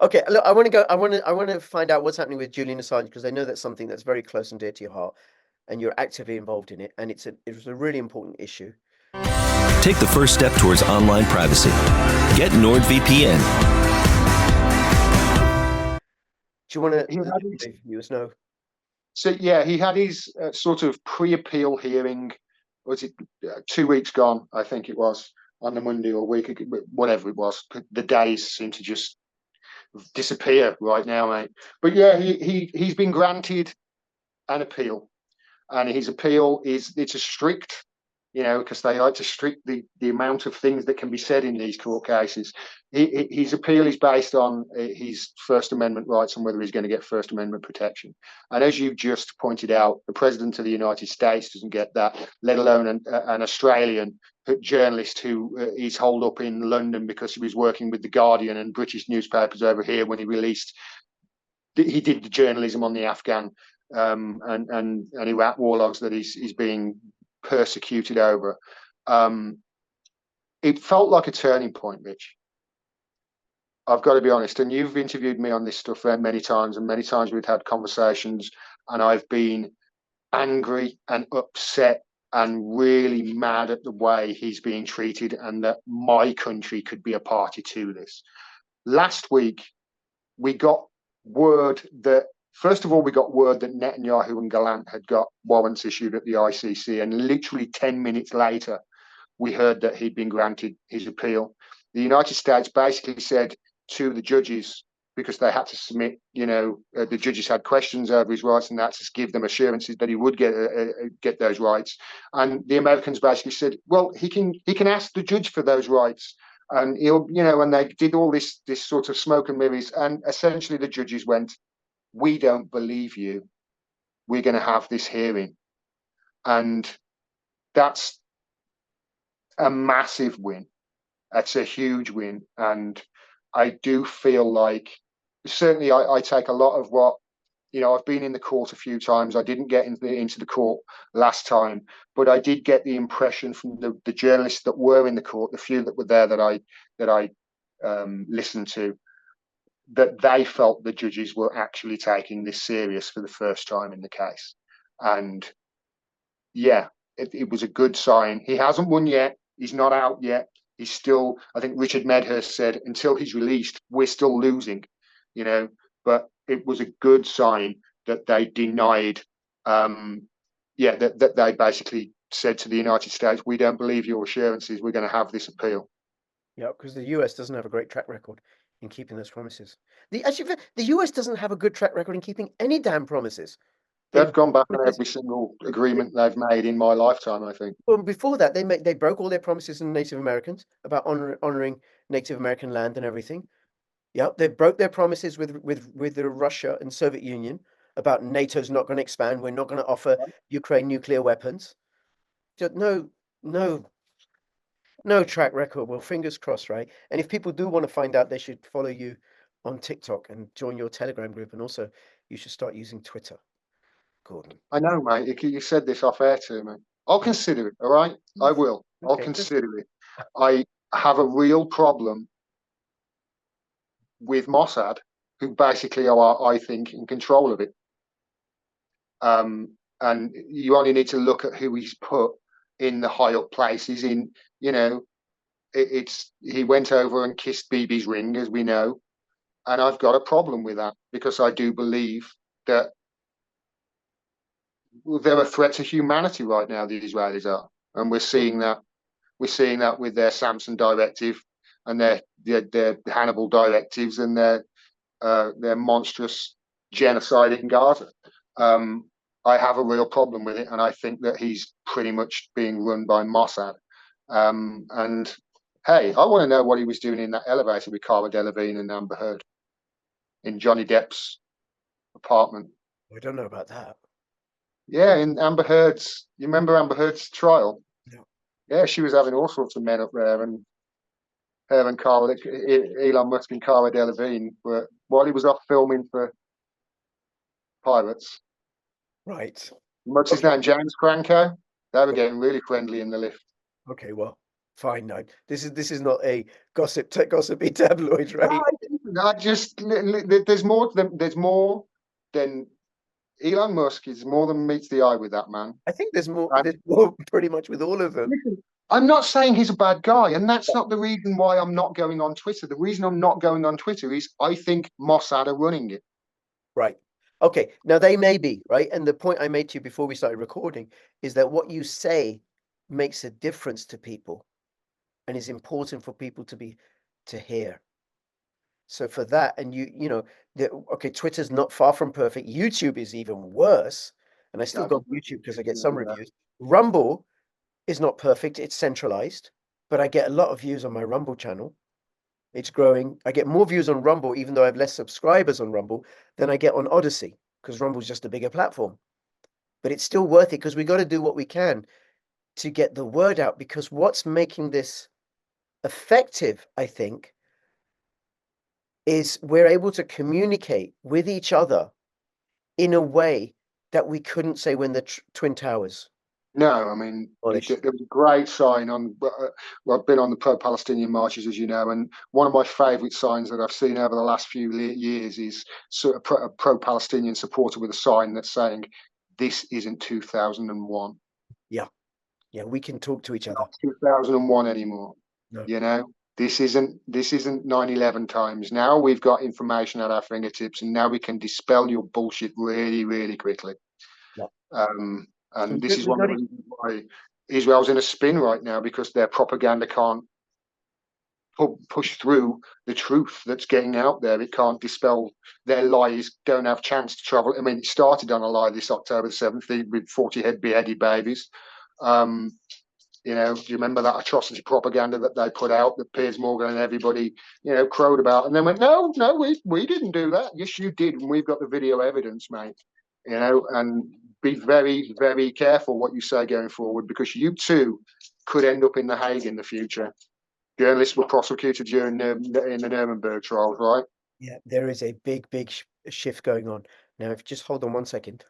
Okay, look, I want to go. I want to find out what's happening with Julian Assange because I know that's something that's very close and dear to your heart, and you're actively involved in it, and it was a really important issue. Take the first step towards online privacy. Get NordVPN. Do you want to He had let his, the viewers know? so yeah, he had his sort of pre-appeal hearing. Was it 2 weeks gone? I think it was on the Monday or week, whatever it was. The days seem to just disappear right now, mate. But yeah, he's been granted an appeal, and his appeal is it's a strict, because they like to strict the amount of things that can be said in these court cases. His appeal is based on his First Amendment rights and whether he's going to get First Amendment protection. And as you just pointed out, the President of the United States doesn't get that, let alone an Australian journalist who is holed up in London because he was working with the Guardian and British newspapers over here when he did the journalism on the Afghan and Iraq war logs that he's being persecuted over. It felt like a turning point, Rich. I've got to be honest, and you've interviewed me on this stuff many times, and many times we've had conversations, and I've been angry and upset and really mad at the way he's being treated, and that my country could be a party to this. Last week, we got word that First of all, we got word that Netanyahu and Gallant had got warrants issued at the ICC, and literally 10 minutes later, we heard that he'd been granted his appeal. The United States basically said to the judges, because they had to submit, the judges had questions over his rights, and that's to give them assurances that he would get those rights. And the Americans basically said, well, he can ask the judge for those rights. And he'll, and they did all this sort of smoke and mirrors, and essentially the judges went, we don't believe you. We're going to have this hearing. And that's a massive win. That's a huge win. And I do feel like, certainly I take a lot of what, I've been in the court a few times. I didn't get into the court last time, but I did get the impression from the journalists that were in the court, the few that were there that I listened to, that they felt the judges were actually taking this serious for the first time in the case. And yeah, it was a good sign. He hasn't won yet. He's not out yet. He's still, I think Richard Medhurst said, until he's released, we're still losing, but it was a good sign that they denied, that they basically said to the United States, we don't believe your assurances, we're going to have this appeal. Yeah, because the US doesn't have a great track record in keeping those promises. The US doesn't have a good track record in keeping any damn promises. They've gone back on every single agreement they've made in my lifetime, I think. Well, before that, they broke all their promises to Native Americans about honoring Native American land and everything. Yeah, they broke their promises with the Russia and Soviet Union about NATO's not going to expand. We're not going to offer Ukraine nuclear weapons. Just no track record. Well, fingers crossed, right? And if people do want to find out, they should follow you on TikTok and join your Telegram group. And also, you should start using Twitter, Gordon. I know, mate. You said this off air to me. I'll consider it, all right? I will. Okay. I'll consider it. I have a real problem with Mossad, who basically are, I think, in control of it. And you only need to look at who he's put in the high up places. He went over and kissed Bibi's ring, as we know, and I've got a problem with that, because I do believe that they're a threat to humanity right now. The Israelis are, and we're seeing that. We're seeing that with their Samson directive and their Hannibal directives and their monstrous genocide in Gaza. I have a real problem with it, and I think that he's pretty much being run by Mossad. And hey, I want to know what he was doing in that elevator with Cara Delevingne and Amber Heard in Johnny Depp's apartment. I don't know about that. Yeah, in Amber Heard's. You remember Amber Heard's trial? Yeah. Yeah, she was having all sorts of men up there, and her and Elon Musk and Cara Delevingne were, while he was off filming for Pirates. Right. What's his name? James Franco. They were getting really friendly in the lift. Okay, well, fine. No, this is not a gossipy tabloid, right? No, I just there's more than Elon Musk is more than meets the eye with that man. I think there's more. And There's more pretty much with all of them. listen, I'm not saying he's a bad guy, and that's not the reason why I'm not going on Twitter. The reason I'm not going on Twitter is I think Mossad are running it. Right. Okay. Now they may be right, and the point I made to you before we started recording is that what you say makes a difference to people, and is important for people to hear. So for that, and you know, okay, Twitter's not far from perfect. YouTube is even worse, and I still Yeah, go on YouTube because I get some reviews. Rumble is not perfect; it's centralized, but I get a lot of views on my Rumble channel. It's growing. I get more views on Rumble, even though I have less subscribers on Rumble than I get on Odyssey, because Rumble's just a bigger platform. But it's still worth it because we got to do what we can to get the word out. Because what's making this effective, I think, is we're able to communicate with each other in a way that we couldn't say when the Twin Towers No, I mean, demolished. there was a great sign on. Well, I've been on the pro-Palestinian marches, as you know, and one of my favourite signs that I've seen over the last few years is sort of a pro-Palestinian supporter with a sign that's saying, "This isn't 2001. Yeah, yeah, we can talk to each other. Not 2001 anymore. No, You know, this isn't 9/11 times. Now we've got information at our fingertips, and now we can dispel your bullshit really, really quickly." no. So And this is we one got of the to. reasons why Israel's in a spin right now, because their propaganda can't push through the truth that's getting out there. It can't dispel their lies. Don't have chance to travel. I mean, it started on a lie this October 7th with 40 head beheaded babies. Um, do you remember that atrocity propaganda that they put out that Piers Morgan and everybody, crowed about, and then went, no, we didn't do that. Yes, you did, and we've got the video evidence, mate. And be very, very careful what you say going forward, because you too could end up in The Hague in the future. Journalists were prosecuted during in the Nuremberg trials, right? Yeah, there is a big shift going on now. If you just hold on 1 second.